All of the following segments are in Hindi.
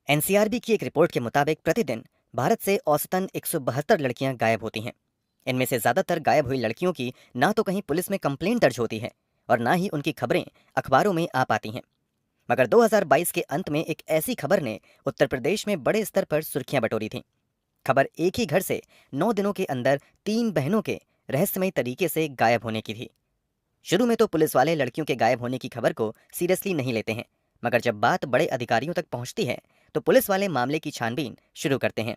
एनसीआरबी की एक रिपोर्ट के मुताबिक प्रतिदिन भारत से औसतन 172 लड़कियां गायब होती हैं। इनमें से ज्यादातर गायब हुई लड़कियों की ना तो कहीं पुलिस में कंप्लेंट दर्ज होती है और ना ही उनकी खबरें अखबारों में आ पाती हैं। मगर 2022 के अंत में एक ऐसी खबर ने उत्तर प्रदेश में बड़े स्तर पर सुर्खियां बटोरी थी। खबर एक ही घर से 9 दिनों के अंदर 3 बहनों के रहस्यमय तरीके से गायब होने की थी। शुरू में तो पुलिस वाले लड़कियों के गायब होने की खबर को सीरियसली नहीं लेते हैं, मगर जब बात बड़े अधिकारियों तक पहुंचती है तो पुलिस वाले मामले की छानबीन शुरू करते हैं।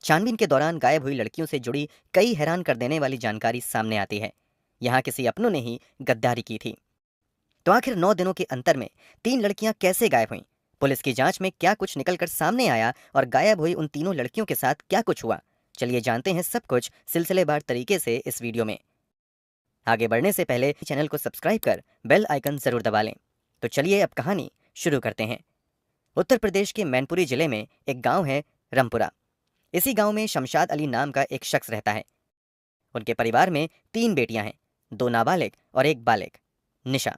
छानबीन के दौरान गायब हुई लड़कियों से जुड़ी कई हैरान कर देने वाली जानकारी सामने आती है। यहाँ किसी अपनों ने ही गद्दारी की थी। तो आखिर 9 दिनों के अंतर में 3 लड़कियां कैसे गायब हुईं? पुलिस की जांच में क्या कुछ निकलकर सामने आया और गायब हुई उन तीनों लड़कियों के साथ क्या कुछ हुआ? चलिए जानते हैं सब कुछ सिलसिलेवार तरीके से इस वीडियो में। आगे बढ़ने से पहले चैनल को सब्सक्राइब कर बेल आइकन जरूर दबा लें। तो चलिए अब कहानी शुरू करते हैं। उत्तर प्रदेश के मैनपुरी जिले में एक गांव है, रामपुरा। इसी गांव में शमशाद अली नाम का एक शख्स रहता है। उनके परिवार में 3 बेटियां हैं, 2 नाबालिग और एक बालिग, निशा।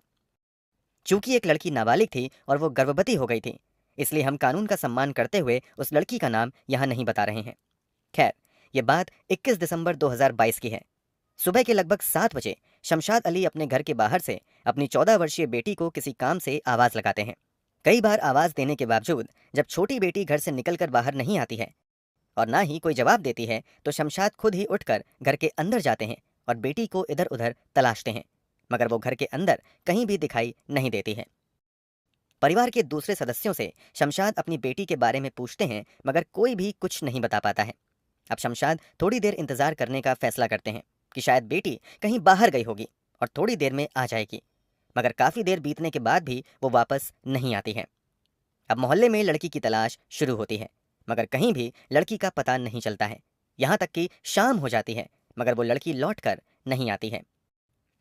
चूंकि एक लड़की नाबालिग थी और वो गर्भवती हो गई थी, इसलिए हम कानून का सम्मान करते हुए उस लड़की का नाम यहाँ नहीं बता रहे हैं। खैर, ये बात 21 दिसंबर 2022 की है। सुबह के लगभग 7 बजे शमशाद अली अपने घर के बाहर से अपनी 14 वर्षीय बेटी को किसी काम से आवाज लगाते हैं। कई बार आवाज देने के बावजूद जब छोटी बेटी घर से निकलकर बाहर नहीं आती है और ना ही कोई जवाब देती है, तो शमशाद खुद ही उठकर घर के अंदर जाते हैं और बेटी को इधर उधर तलाशते हैं, मगर वो घर के अंदर कहीं भी दिखाई नहीं देती है। परिवार के दूसरे सदस्यों से शमशाद अपनी बेटी के बारे में पूछते हैं, मगर कोई भी कुछ नहीं बता पाता है। अब शमशाद थोड़ी देर इंतजार करने का फैसला करते हैं कि शायद बेटी कहीं बाहर गई होगी और थोड़ी देर में आ जाएगी, मगर काफी देर बीतने के बाद भी वो वापस नहीं आती है। अब मोहल्ले में लड़की की तलाश शुरू होती है, मगर कहीं भी लड़की का पता नहीं चलता है। यहाँ तक कि शाम हो जाती है, मगर वो लड़की लौट कर नहीं आती है।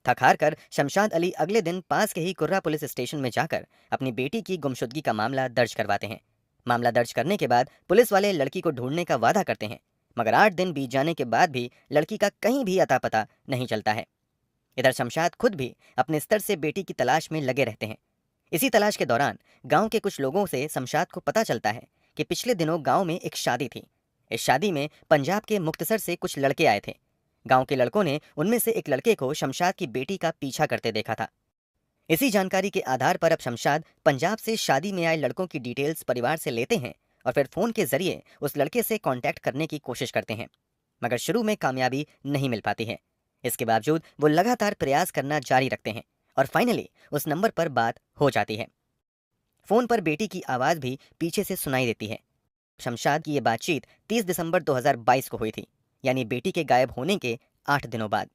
थक हार कर शमशाद अली अगले दिन पास के ही कुर्रा पुलिस स्टेशन में जाकर अपनी बेटी की गुमशुदगी का मामला दर्ज करवाते हैं। मामला दर्ज करने के बाद पुलिस वाले लड़की को ढूंढने का वादा करते हैं, मगर 8 दिन बीत जाने के बाद भी लड़की का कहीं भी अता पता नहीं चलता है। इधर शमशाद खुद भी अपने स्तर से बेटी की तलाश में लगे रहते हैं। इसी तलाश के दौरान गांव के कुछ लोगों से शमशाद को पता चलता है कि पिछले दिनों गांव में एक शादी थी। इस शादी में पंजाब के मुक्तसर से कुछ लड़के आए थे। गांव के लड़कों ने उनमें से एक लड़के को शमशाद की बेटी का पीछा करते देखा था। इसी जानकारी के आधार पर अब शमशाद पंजाब से शादी में आए लड़कों की डिटेल्स परिवार से लेते हैं और फिर फोन के जरिए उस लड़के से कांटेक्ट करने की कोशिश करते हैं, मगर शुरू में कामयाबी नहीं मिल पाती है। इसके बावजूद वो लगातार प्रयास करना जारी रखते हैं और फाइनली उस नंबर पर बात हो जाती है। फोन पर बेटी की आवाज भी पीछे से सुनाई देती है। शमशाद की ये बातचीत 30 दिसंबर 2022 को हुई थी, यानी बेटी के गायब होने के 8 दिनों बाद।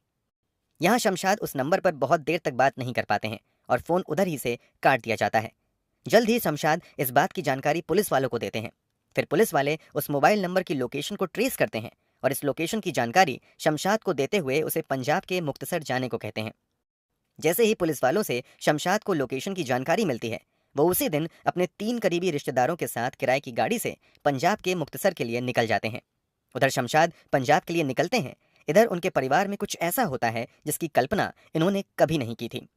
यहाँ शमशाद उस नंबर पर बहुत देर तक बात नहीं कर पाते हैं और फोन उधर ही से काट दिया जाता है। जल्द ही शमशाद इस बात की जानकारी पुलिस वालों को देते हैं। फिर पुलिस वाले उस मोबाइल नंबर की लोकेशन को ट्रेस करते हैं और इस लोकेशन की जानकारी शमशाद को देते हुए उसे पंजाब के मुक्तसर जाने को कहते हैं। जैसे ही पुलिस वालों से शमशाद को लोकेशन की जानकारी मिलती है, वो उसी दिन अपने 3 करीबी रिश्तेदारों के साथ किराए की गाड़ी से पंजाब के मुक्तसर के लिए निकल जाते हैं। उधर शमशाद पंजाब के लिए निकलते हैं। इधर उनके परिवार में कुछ ऐसा होता है जिसकी कल्पना इन्होंने कभी नहीं की थी।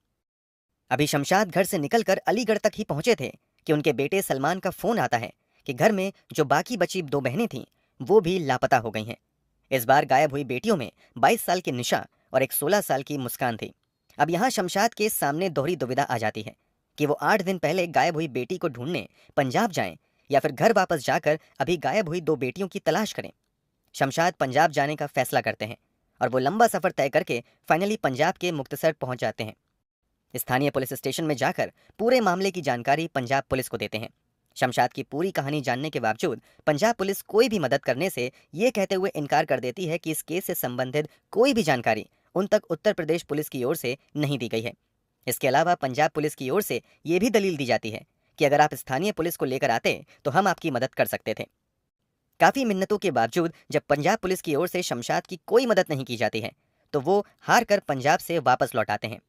अभी शमशाद घर से निकलकर अलीगढ़ तक ही पहुंचे थे कि उनके बेटे सलमान का फोन आता है कि घर में जो बाकी बची 2 बहनें थीं, वो भी लापता हो गई हैं। इस बार गायब हुई बेटियों में 22 साल की निशा और एक 16 साल की मुस्कान थी। अब यहाँ शमशाद के सामने दोहरी दुविधा आ जाती है कि वो 8 दिन पहले गायब हुई बेटी को ढूंढने पंजाब जाएं या फिर घर वापस जाकर अभी गायब हुई 2 बेटियों की तलाश करें। शमशाद पंजाब जाने का फैसला करते हैं और वो लंबा सफर तय करके फाइनली पंजाब के मुक्तसर पहुंच जाते हैं। स्थानीय पुलिस स्टेशन में जाकर पूरे मामले की जानकारी पंजाब पुलिस को देते हैं। शमशाद की पूरी कहानी जानने के बावजूद पंजाब पुलिस कोई भी मदद करने से ये कहते हुए इनकार कर देती है कि इस केस से संबंधित कोई भी जानकारी उन तक उत्तर प्रदेश पुलिस की ओर से नहीं दी गई है। इसके अलावा पंजाब पुलिस की ओर से ये भी दलील दी जाती है कि अगर आप स्थानीय पुलिस को लेकर आते तो हम आपकी मदद कर सकते थे। काफी मिन्नतों के बावजूद जब पंजाब पुलिस की ओर से शमशाद की कोई मदद नहीं की जाती है, तो वो हार कर पंजाब से वापस लौट आते हैं।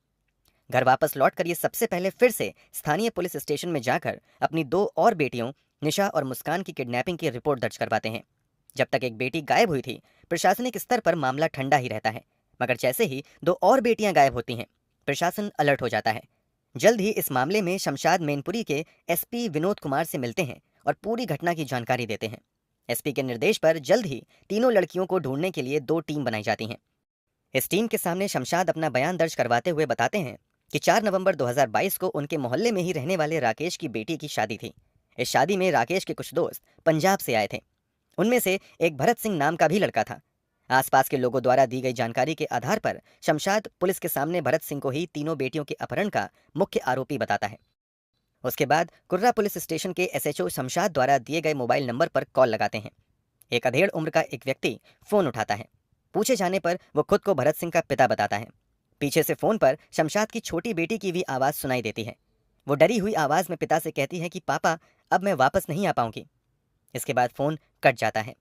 घर वापस लौटकर ये सबसे पहले फिर से स्थानीय पुलिस स्टेशन में जाकर अपनी 2 और बेटियों निशा और मुस्कान की किडनैपिंग की रिपोर्ट दर्ज करवाते हैं। जब तक एक बेटी गायब हुई थी, प्रशासनिक स्तर पर मामला ठंडा ही रहता है, मगर जैसे ही 2 और बेटियां गायब होती हैं, प्रशासन अलर्ट हो जाता है। जल्द ही इस मामले में शमशाद मैनपुरी के एसपी विनोद कुमार से मिलते हैं और पूरी घटना की जानकारी देते हैं। एसपी के निर्देश पर जल्द ही तीनों लड़कियों को ढूंढने के लिए 2 टीम बनाई जाती हैं। इस टीम के सामने शमशाद अपना बयान दर्ज करवाते हुए बताते हैं कि 4 नवंबर 2022 को उनके मोहल्ले में ही रहने वाले राकेश की बेटी की शादी थी। इस शादी में राकेश के कुछ दोस्त पंजाब से आए थे। उनमें से एक भरत सिंह नाम का भी लड़का था। आसपास के लोगों द्वारा दी गई जानकारी के आधार पर शमशाद पुलिस के सामने भरत सिंह को ही तीनों बेटियों के अपहरण का मुख्य आरोपी बताता है। उसके बाद कुर्रा पुलिस स्टेशन के एसएचओ शमशाद द्वारा दिए गए मोबाइल नंबर पर कॉल लगाते हैं। एक अधेड़ उम्र का एक व्यक्ति फोन उठाता है। पूछे जाने पर वो खुद को भरत सिंह का पिता बताता है। पीछे से फोन पर शमशाद की छोटी बेटी की भी आवाज सुनाई देती है। वो डरी हुई आवाज में पिता से कहती है कि पापा, अब मैं वापस नहीं आ पाऊंगी। इसके बाद फोन कट जाता है।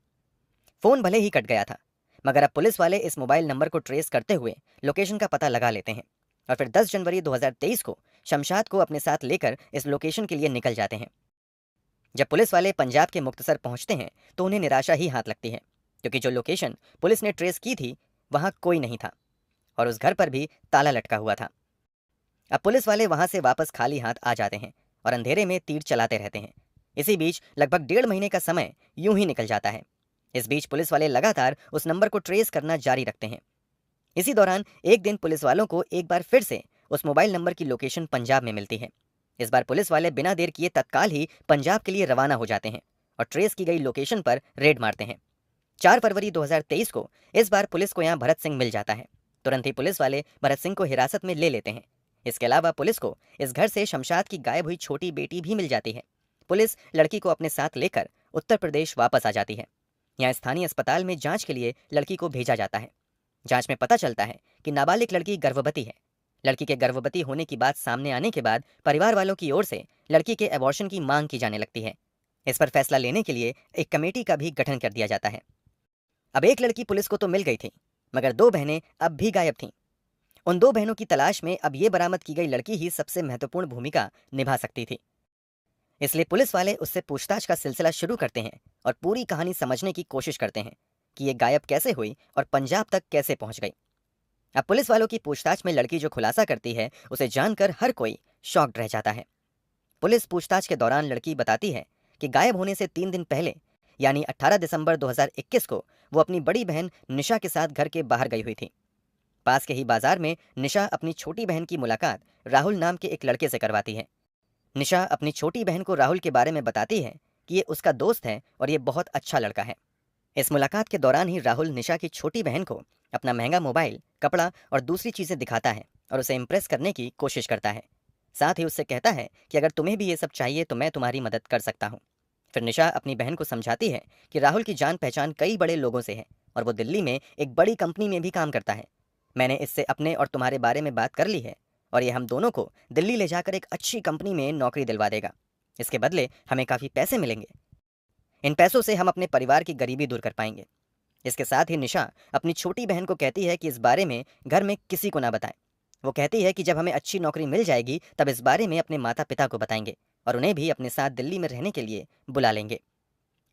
फोन भले ही कट गया था, मगर अब पुलिस वाले इस मोबाइल नंबर को ट्रेस करते हुए लोकेशन का पता लगा लेते हैं और फिर 10 जनवरी 2023 को शमशाद को अपने साथ लेकर इस लोकेशन के लिए निकल जाते हैं। जब पुलिस वाले पंजाब के मुक्तसर पहुंचते हैं तो उन्हें निराशा ही हाथ लगती है, क्योंकि जो लोकेशन पुलिस ने ट्रेस की थी वहां कोई नहीं था और उस घर पर भी ताला लटका हुआ था। अब पुलिस वाले वहां से वापस खाली हाथ आ जाते हैं और अंधेरे में तीर चलाते रहते हैं। इसी बीच लगभग 1.5 महीने का समय यूं ही निकल जाता है। इस बीच पुलिस वाले लगातार उस नंबर को ट्रेस करना जारी रखते हैं। इसी दौरान एक दिन पुलिस वालों को एक बार फिर से उस मोबाइल नंबर की लोकेशन पंजाब में मिलती है। इस बार पुलिस वाले बिना देर किए तत्काल ही पंजाब के लिए रवाना हो जाते हैं और ट्रेस की गई लोकेशन पर रेड मारते हैं। 4 फरवरी 2023 को इस बार पुलिस को यहाँ भरत सिंह मिल जाता है। तुरंत ही पुलिस वाले भरत सिंह को हिरासत में ले लेते हैं। इसके अलावा पुलिस को इस घर से शमशाद की गायब हुई छोटी बेटी भी मिल जाती है। पुलिस लड़की को अपने साथ लेकर उत्तर प्रदेश वापस आ जाती है। यहाँ स्थानीय अस्पताल में जांच के लिए लड़की को भेजा जाता है। जांच में पता चलता है कि नाबालिग लड़की गर्भवती है। लड़की के गर्भवती होने की बात सामने आने के बाद परिवार वालों की ओर से लड़की के एबॉर्शन की मांग की जाने लगती है। इस पर फैसला लेने के लिए एक कमेटी का भी गठन कर दिया जाता है। अब एक लड़की पुलिस को तो मिल गई थी, मगर 2 बहनें अब भी गायब थीं। उन 2 बहनों की तलाश में अब ये बरामद की गई लड़की ही सबसे महत्वपूर्ण भूमिका निभा सकती थी। इसलिए पुलिस वाले उससे पूछताछ का सिलसिला शुरू करते हैं और पूरी कहानी समझने की कोशिश करते हैं कि ये गायब कैसे हुई और पंजाब तक कैसे पहुंच गई। अब पुलिस वालों की पूछताछ में लड़की जो खुलासा करती है उसे जानकर हर कोई शॉक्ड रह जाता है। पुलिस पूछताछ के दौरान लड़की बताती है कि गायब होने से 3 दिन पहले यानी 18 दिसंबर 2021 को वो अपनी बड़ी बहन निशा के साथ घर के बाहर गई हुई थी। पास के ही बाजार में निशा अपनी छोटी बहन की मुलाकात राहुल नाम के एक लड़के से करवाती है। निशा अपनी छोटी बहन को राहुल के बारे में बताती है कि ये उसका दोस्त है और ये बहुत अच्छा लड़का है। इस मुलाकात के दौरान ही राहुल निशा की छोटी बहन को अपना महंगा मोबाइल, कपड़ा और दूसरी चीजें दिखाता है और उसे इम्प्रेस करने की कोशिश करता है। साथ ही उससे कहता है कि अगर तुम्हें भी ये सब चाहिए तो मैं तुम्हारी मदद कर सकता हूँ। फिर निशा अपनी बहन को समझाती है कि राहुल की जान पहचान कई बड़े लोगों से है और वो दिल्ली में एक बड़ी कंपनी में भी काम करता है। मैंने इससे अपने और तुम्हारे बारे में बात कर ली है और ये हम दोनों को दिल्ली ले जाकर एक अच्छी कंपनी में नौकरी दिलवा देगा। इसके बदले हमें काफ़ी पैसे मिलेंगे। इन पैसों से हम अपने परिवार की गरीबी दूर कर पाएंगे। इसके साथ ही निशा अपनी छोटी बहन को कहती है कि इस बारे में घर में किसी को ना बताएं। वो कहती है कि जब हमें अच्छी नौकरी मिल जाएगी तब इस बारे में अपने माता पिता को बताएंगे और उन्हें भी अपने साथ दिल्ली में रहने के लिए बुला लेंगे।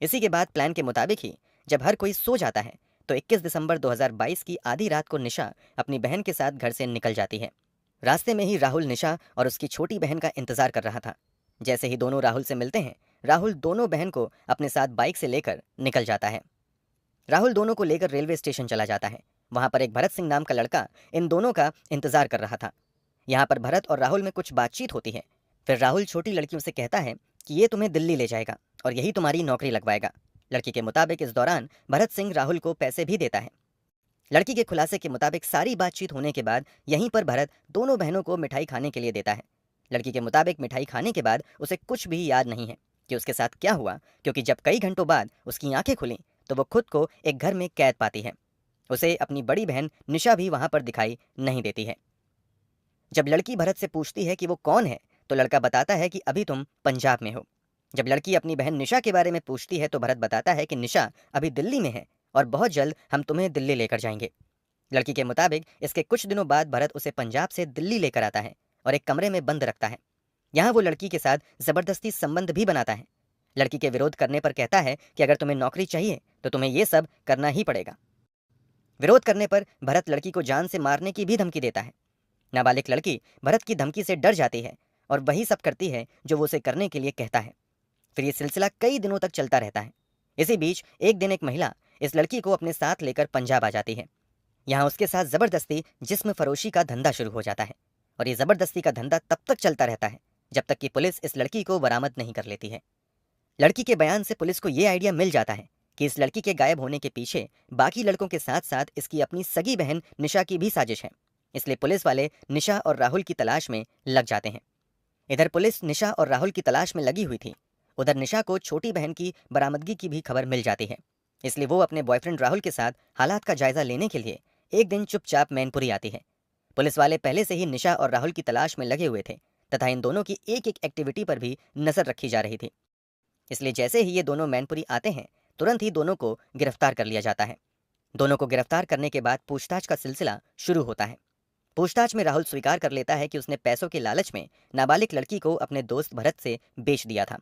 इसी के बाद प्लान के मुताबिक ही जब हर कोई सो जाता है तो 21 दिसंबर 2022 की आधी रात को निशा अपनी बहन के साथ घर से निकल जाती है। रास्ते में ही राहुल निशा और उसकी छोटी बहन का इंतजार कर रहा था। जैसे ही दोनों राहुल से मिलते हैं, राहुल दोनों बहन को अपने साथ बाइक से लेकर निकल जाता है। राहुल दोनों को लेकर रेलवे स्टेशन चला जाता है। वहां पर एक भरत सिंह नाम का लड़का इन दोनों का इंतजार कर रहा था। यहाँ पर भरत और राहुल में कुछ बातचीत होती है। फिर राहुल छोटी लड़कियों से कहता है कि ये तुम्हें दिल्ली ले जाएगा और यही तुम्हारी नौकरी लगवाएगा। लड़की के मुताबिक इस दौरान भरत सिंह राहुल को पैसे भी देता है। लड़की के खुलासे के मुताबिक सारी बातचीत होने के बाद यहीं पर भरत दोनों बहनों को मिठाई खाने के लिए देता है। लड़की के मुताबिक मिठाई खाने के बाद उसे कुछ भी याद नहीं है कि उसके साथ क्या हुआ, क्योंकि जब कई घंटों बाद उसकी आंखें खुली तो वो खुद को एक घर में कैद पाती है। उसे अपनी बड़ी बहन निशा भी वहां पर दिखाई नहीं देती है। जब लड़की भरत से पूछती है कि वो कौन है तो लड़का बताता है कि अभी तुम पंजाब में हो। जब लड़की अपनी बहन निशा के बारे में पूछती है तो भरत बताता है कि निशा अभी दिल्ली में है और बहुत जल्द हम तुम्हें दिल्ली लेकर जाएंगे। लड़की के मुताबिक इसके कुछ दिनों बाद भरत उसे पंजाब से दिल्ली लेकर आता है और एक कमरे में बंद रखता है। यहाँ वो लड़की के साथ जबरदस्ती संबंध भी बनाता है। लड़की के विरोध करने पर कहता है कि अगर तुम्हें नौकरी चाहिए तो तुम्हें ये सब करना ही पड़ेगा। विरोध करने पर भरत लड़की को जान से मारने की भी धमकी देता है। नाबालिग लड़की भरत की धमकी से डर जाती है और वही सब करती है जो वो उसे करने के लिए कहता है। फिर ये सिलसिला कई दिनों तक चलता रहता है। इसी बीच एक दिन एक महिला इस लड़की को अपने साथ लेकर पंजाब आ जाती है। यहाँ उसके साथ जबरदस्ती जिस्म फरोशी का धंधा शुरू हो जाता है और ये जबरदस्ती का धंधा तब तक चलता रहता है जब तक कि पुलिस इस लड़की को बरामद नहीं कर लेती है। लड़की के बयान से पुलिस को ये आइडिया मिल जाता है कि इस लड़की के गायब होने के पीछे बाकी लड़कों के साथ साथ इसकी अपनी सगी बहन निशा की भी साजिश है। इसलिए पुलिस वाले निशा और राहुल की तलाश में लग जाते हैं। इधर पुलिस निशा और राहुल की तलाश में लगी हुई थी, उधर निशा को छोटी बहन की बरामदगी की भी खबर मिल जाती है। इसलिए वो अपने बॉयफ्रेंड राहुल के साथ हालात का जायजा लेने के लिए एक दिन चुपचाप मैनपुरी आती है। पुलिस वाले पहले से ही निशा और राहुल की तलाश में लगे हुए थे तथा इन दोनों की एक एक एक्टिविटी पर भी नजर रखी जा रही थी। इसलिए जैसे ही ये दोनों मैनपुरी आते हैं, तुरंत ही दोनों को गिरफ्तार कर लिया जाता है। दोनों को गिरफ्तार करने के बाद पूछताछ का सिलसिला शुरू होता है। पूछताछ में राहुल स्वीकार कर लेता है कि उसने पैसों के लालच में नाबालिग लड़की को अपने दोस्त भरत से बेच दिया था।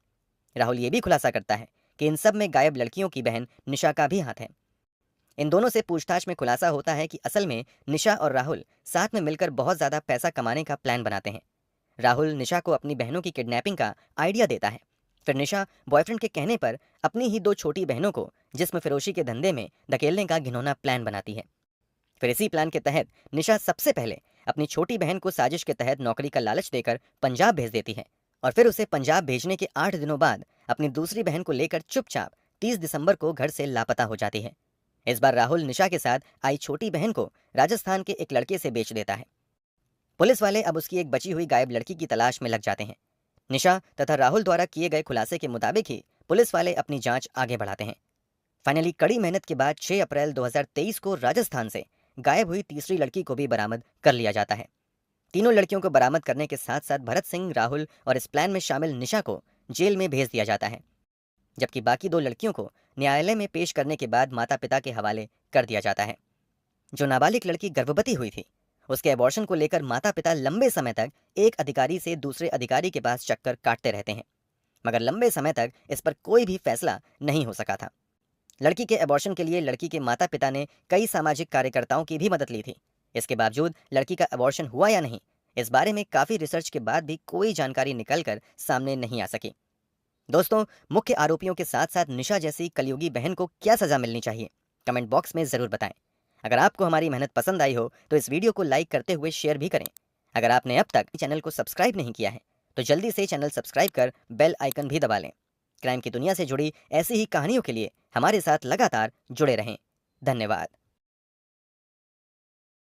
राहुल ये भी खुलासा करता है कि इन सब में गायब लड़कियों की बहन निशा का भी हाथ है। इन दोनों से पूछताछ में खुलासा होता है कि असल में निशा और राहुल साथ में मिलकर बहुत ज्यादा पैसा कमाने का प्लान बनाते हैं। राहुल निशा को अपनी बहनों की किडनैपिंग का आइडिया देता है। फिर निशा बॉयफ्रेंड के कहने पर अपनी ही दो छोटी बहनों को जिस्म फिरोशी के धंधे में धकेलने का घिनौना प्लान बनाती है। फिर इसी प्लान के तहत निशा सबसे पहले अपनी छोटी बहन को साजिश के तहत नौकरी का लालच देकर पंजाब भेज देती है और फिर उसे पंजाब भेजने के 8 दिनों बाद अपनी दूसरी बहन को लेकर चुपचाप 30 दिसंबर को घर से लापता हो जाती है। इस बार राहुल निशा के साथ आई छोटी बहन को राजस्थान के एक लड़के से बेच देता है। पुलिस वाले अब उसकी एक बची हुई गायब लड़की की तलाश में लग जाते हैं। निशा तथा राहुल द्वारा किए गए खुलासे के मुताबिक ही पुलिस वाले अपनी जांच आगे बढ़ाते हैं। फाइनली कड़ी मेहनत के बाद 6 अप्रैल 2023 को राजस्थान से गायब हुई तीसरी लड़की को भी बरामद कर लिया जाता है। तीनों लड़कियों को बरामद करने के साथ साथ भरत सिंह, राहुल और इस प्लान में शामिल निशा को जेल में भेज दिया जाता है, जबकि बाकी 2 लड़कियों को न्यायालय में पेश करने के बाद माता पिता के हवाले कर दिया जाता है। जो नाबालिग लड़की गर्भवती हुई थी, उसके अबॉर्शन को लेकर माता पिता लंबे समय तक एक अधिकारी से दूसरे अधिकारी के पास चक्कर काटते रहते हैं, मगर लंबे समय तक इस पर कोई भी फैसला नहीं हो सका था। लड़की के अबॉर्शन के लिए लड़की के माता पिता ने कई सामाजिक कार्यकर्ताओं की भी मदद ली थी। इसके बावजूद लड़की का अबॉर्शन हुआ या नहीं, इस बारे में काफी रिसर्च के बाद भी कोई जानकारी निकलकर सामने नहीं आ सकी। दोस्तों, मुख्य आरोपियों के साथ साथ निशा जैसी कलयुगी बहन को क्या सजा मिलनी चाहिए, कमेंट बॉक्स में जरूर बताएं। अगर आपको हमारी मेहनत पसंद आई हो तो इस वीडियो को लाइक करते हुए शेयर भी करें। अगर आपने अब तक चैनल को सब्सक्राइब नहीं किया है तो जल्दी से चैनल सब्सक्राइब कर बेल आइकन भी दबा लें। क्राइम की दुनिया से जुड़ी ऐसी ही कहानियों के लिए हमारे साथ लगातार जुड़े रहें। धन्यवाद।